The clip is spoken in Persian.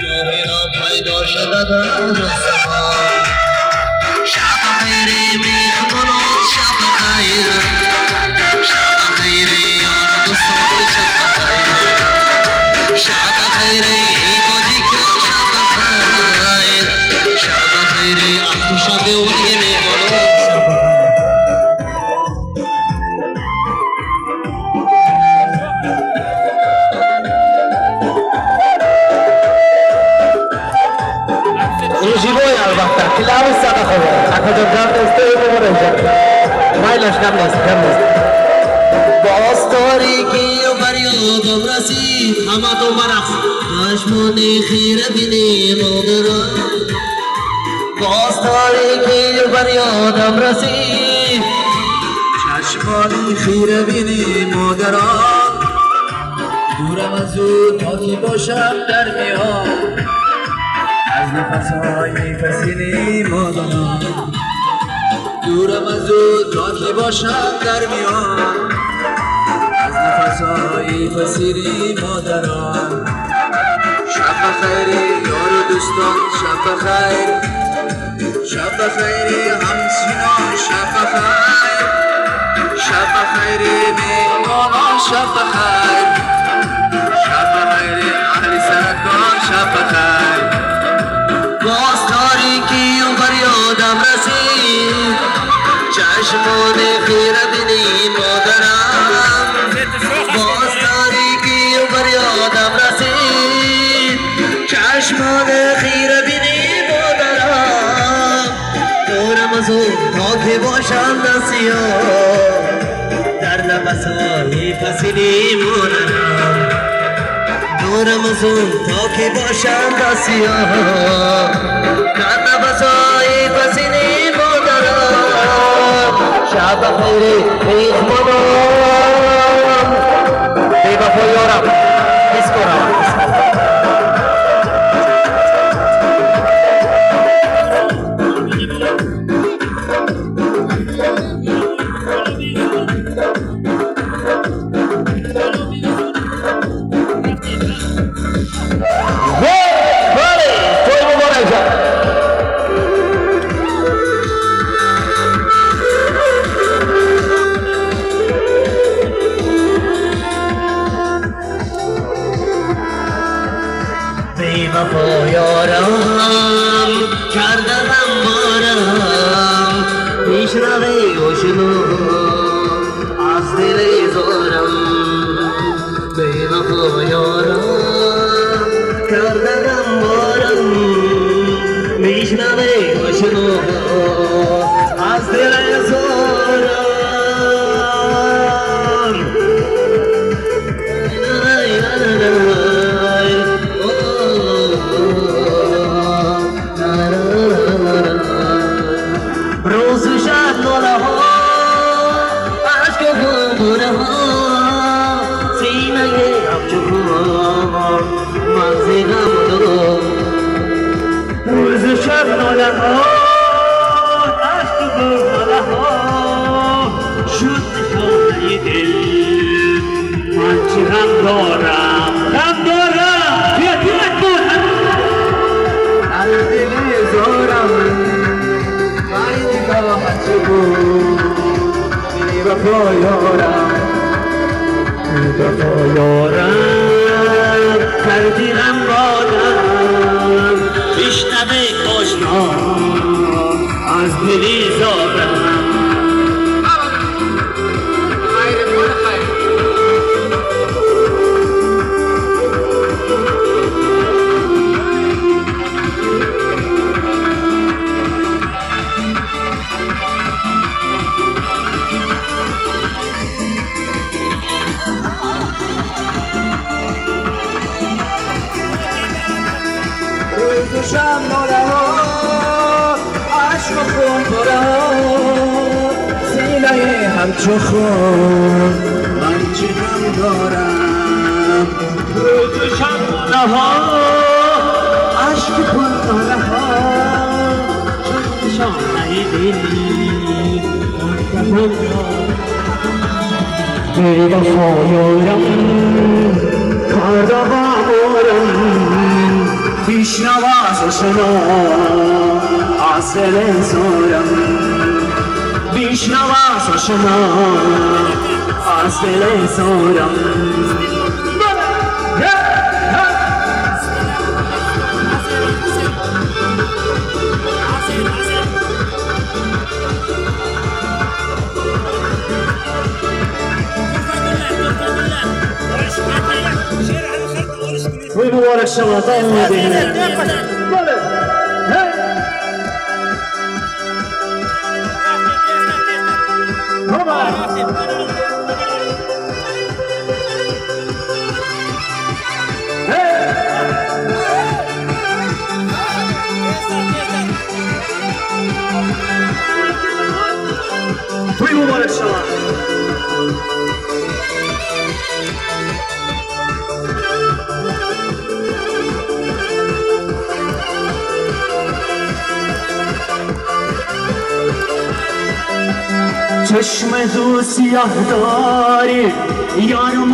ماهی را پیدا شود از سفر شب خیر میهمانان شب خیر شب خیر یار دوستان شب خیر شب خیر ای بازی کن شب خیر شب خیر افت شب اولی میهمانان زیبایی البته کلاوی ساده خوبه اکادم جان استوی بمونه مایلش کم نیست باز تاریکی و فریادم رسید همه تو مرخ چشمان خیره بینی مادرم باز تاریکی و فریادم رسید چشمان خیره بینی مادرم دورم از او تا کی باشم در میان از نفسهای پسینی مادرم دورم از او تا کی باشم در میان از نفسهای پسینی مادرم شب بخیر یار و دوستان شب بخیر شب بخیر همسینان شب بخیر شب بخیر میهمانان شب بخیر شب بخیر اهل سرکان شب بخیر باز تاریکی و فریادم رسید چشمان خیره بینی مادرم باز تاریکی و فریادم رسید چشمان خیره بینی مادرم دورم از اون تا که باشم دستیار در نفسهای پسینی مادرم دورم از اون تا که باشم دستیار در نفسهای پسینی مادرم شب خیری میهمانان بی وفا یارم حس کنم وفا یارم کرده غمبارم میشنوی آشنا از دل زارم بی وفا یارم کرده غمبارم میشنوی آشنا از دل زارم کردی غم بادم بشنوه آشنا از دلی زارم دوشم ناله ها عشق و خون پره ها سینه همچو خون من چی غم دارم دوشم ناله ها عشق و خون پره ها چون شانه دلی من غم دارم بی وفا یارم کرده غمارم بیشنواز و شنو از دل زورم بیشنواز و شنو از دل زورم وی مبارک شما دامادینه وی مبارک شما چشم دو سیاه داری یارم